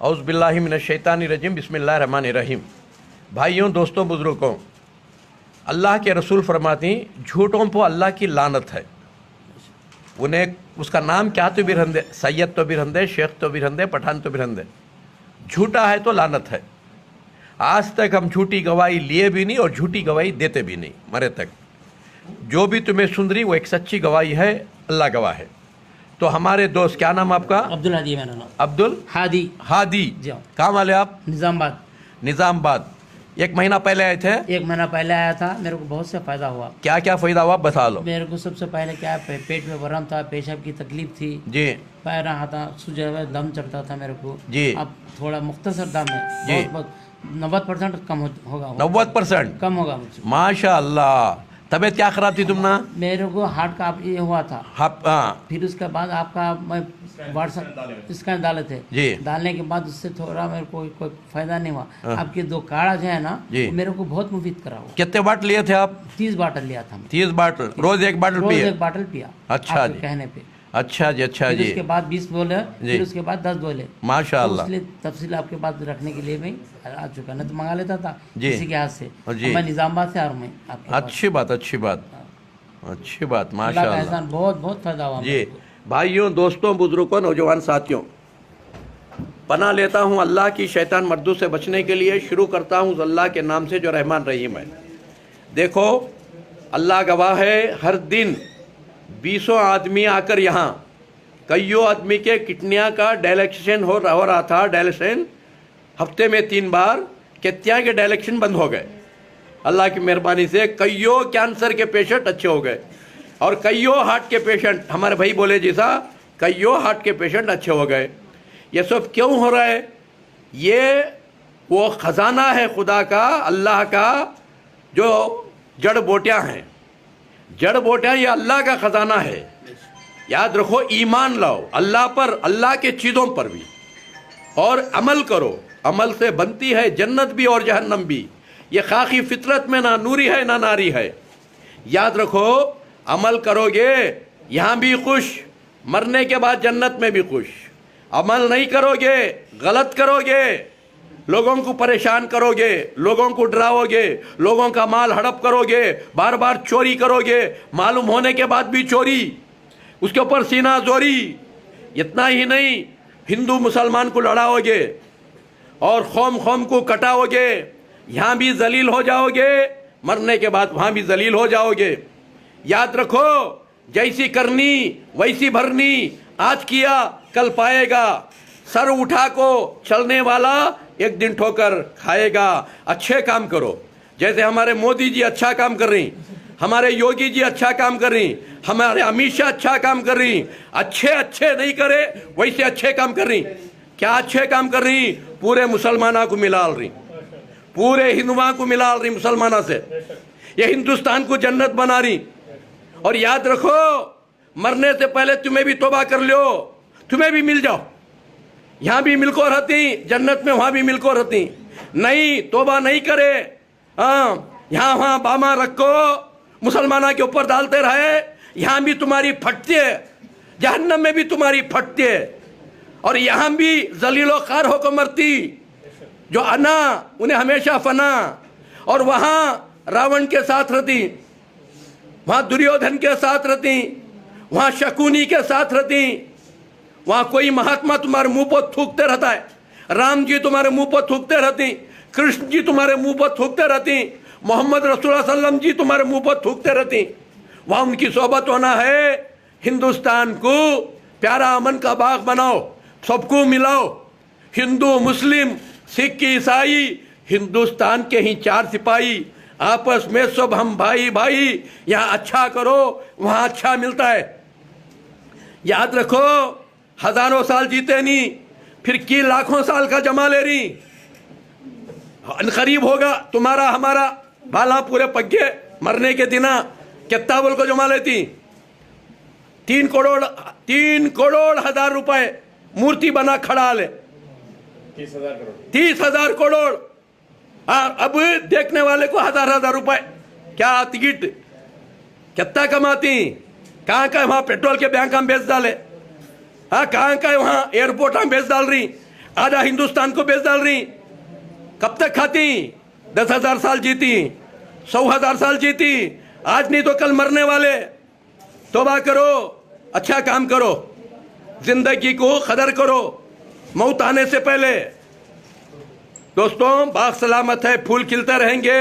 औज़ुबिल्लाहि मिनश्शैतानिर्रजीम बिस्मिल्लाहिर्रहमानिर्रहीम। भाइयों, दोस्तों, बुज़ुर्गों, अल्लाह के रसूल फरमाती झूठों पर अल्लाह की लानत है। उन्हें उसका नाम क्या तो भी रहंदे, सैयद तो भी रहंदे, शेख तो भी रहंदे, पठान तो भी रहंदे। झूठा है तो लानत है। आज तक हम झूठी गवाही लिए भी नहीं और झूठी गवाही देते भी नहीं, मरे तक। जो भी तुम्हें सुन रही वो एक सच्ची गवाही है, अल्लाह गवाह है। तो हमारे दोस्त, क्या नाम आपका? अब्दुल हादी मेरा नाम। अब्दुल हादी। हादी। जी हाँ। कहाँ वाले आप? निज़ामबाद। निज़ामबाद। 1 महीना पहले आए थे? 1 महीना पहले आया था। मेरे को बहुत से फ़ायदा हुआ। क्या क्या फ़ायदा हुआ बता लो। मेरे को सबसे पहले क्या पेट में वरम था, पेशाब की तकलीफ थी जी पैर रहा था, सूजा हुआ दम चढ़ता था मेरे को जी। अब थोड़ा मुख्तसर दम है, जी। बहुत 90% कम होगा। 90% कम होगा मुझे। माशा अल्लाह। तबीयत क्या खराब थी तुमना? मेरे को हार्ट का ये हुआ था। हाँ। फिर उसके बाद आपका मैं व्हाट्सएप स्कैन डाले थे जी। डालने के बाद उससे थोड़ा मेरे को कोई फायदा नहीं हुआ। आपके 2 काढ़ा जो है ना, जी। मेरे को बहुत मुफीद करा हुआ। कितने बाटल लिए थे आप? 30 बाटल लिया था मैं। 30 बाटल रोज 1 बाटल रोज पिए? 1 बाटल पिया। अच्छा आपके जी। कहने पे। अच्छा जी। अच्छा फिर जी। उसके बाद 20 बोले, जी। फिर उसके बाद 10 बोले। माशा तो अल्लाह। इसलिए तफसील आपके पास रखने के लिए मैं आ चुका, नहीं तो मंगा लेता था जी। किसी के हाथ से। जी। मैं निज़ामबाद से आ रहा हूँ। मैं आपके पास। अच्छी बात, अच्छी बात, अच्छी बात, अल्लाह माशा का अल्लाह। एहसान, बहुत बहुत फायदा हुआ जी मेरे को। भाइयों, दोस्तों, बुजुर्गों, नौजवान साथियों, पनाह लेता हूँ अल्लाह की शैतान मर्दों से बचने के लिए। शुरू करता हूँ अल्लाह के नाम से जो रहमान रहीम है। देखो, अल्लाह गवाह है, हर दिन 20 आदमी आकर यहाँ, कईयों आदमी के किडनियाँ का डायलिसिस हो रहा था। डायलिसिस हफ्ते में 3 बार कितना के डायलिसिस बंद हो गए। अल्लाह की मेहरबानी से कईयों कैंसर के पेशेंट अच्छे हो गए और कईयों हार्ट के पेशेंट, हमारे भाई बोले जैसा, कईयों हार्ट के पेशेंट अच्छे हो गए। ये सब क्यों हो रहा है? ये वो ख़जाना है खुदा का, अल्लाह का, जो जड़ बोटियाँ हैं। जड़ बोटियाँ ये अल्लाह का ख़जाना है। याद रखो, ईमान लाओ अल्लाह पर, अल्लाह के चीज़ों पर भी, और अमल करो। अमल से बनती है जन्नत भी और जहन्नम भी। ये खाकी फितरत में ना नूरी है ना नारी है। याद रखो, अमल करोगे यहाँ भी खुश, मरने के बाद जन्नत में भी खुश। अमल नहीं करोगे, गलत करोगे, लोगों को परेशान करोगे, लोगों को डराओगे, लोगों का माल हड़प करोगे, बार बार चोरी करोगे, मालूम होने के बाद भी चोरी, उसके ऊपर सीना जोरी। इतना ही नहीं, हिंदू मुसलमान को लड़ाओगे और कौम को कटाओगे, यहाँ भी जलील हो जाओगे, मरने के बाद वहाँ भी जलील हो जाओगे। याद रखो, जैसी करनी वैसी भरनी, आज किया कल पाएगा। सर उठा को चलने वाला एक दिन ठोकर खाएगा। अच्छे काम करो, जैसे हमारे मोदी जी अच्छा काम कर रही, हमारे योगी जी अच्छा काम कर रही, हमारे अमित शाह अच्छा काम कर रही। अच्छे नहीं करे वैसे अच्छे काम कर रही। क्या अच्छे काम कर रही? पूरे मुसलमानों को मिलाल रही, पूरे हिंदुओं को मिला रही मुसलमानों से। ये हिंदुस्तान को जन्नत बना रही। और याद रखो, मरने से पहले तुम्हें भी तौबा कर लो, तुम्हें भी मिल जाओ। यहाँ भी मिलको रहती, जन्नत में वहाँ भी मिलको रहती। नहीं, तौबा नहीं करे, हाँ, यहाँ वहाँ बामा रखो, मुसलमानों के ऊपर डालते रहे, यहाँ भी तुम्हारी फटती है, जहन्नम में भी तुम्हारी फटती है, और यहाँ भी जलीलो खार होकर मरती। जो अना उन्हें हमेशा फना। और वहाँ रावण के साथ रहती, वहाँ दुर्योधन के साथ रहती, वहाँ शकुनी के साथ रहती, वहाँ कोई महात्मा तुम्हारे मुंह पर थूकते रहता है, राम जी तुम्हारे मुंह पर थूकते रहती, कृष्ण जी तुम्हारे मुंह पर थूकते रहती, मोहम्मद रसूलुल्लाह सल्लम जी तुम्हारे मुंह पर थूकते रहती। वहाँ उनकी सोबत होना है। हिंदुस्तान को प्यारा अमन का बाग बनाओ, सबको मिलाओ, हिंदू मुस्लिम सिख ईसाई, हिंदुस्तान के ही 4 सिपाही, आपस में सब हम भाई भाई। यहाँ अच्छा करो, वहाँ अच्छा मिलता है। याद रखो, हजारों साल जीते नहीं, फिर की लाखों साल का जमा ले रही। करीब होगा तुम्हारा हमारा बाला पूरे पग्गे, मरने के दिना कितना बोल को जमा लेती? 3 करोड़ हजार रुपए मूर्ति बना खड़ा ले। 30,000 करोड़। हाँ, अब देखने वाले को हजार रुपए क्या टिकट कितना कमाती? कहाँ का वहाँ पेट्रोल के बैंक हम बेच डाले, हाँ, कहाँ का वहाँ एयरपोर्ट हम बेच डाल रही। आधा हिंदुस्तान को बेच डाल रही। कब तक खाती? 10,000 साल जीती, 100,000 साल जीती, आज नहीं तो कल मरने वाले। तौबा करो, अच्छा काम करो, जिंदगी को कदर करो मौत आने से पहले। दोस्तों, बाग सलामत है, फूल खिलते रहेंगे।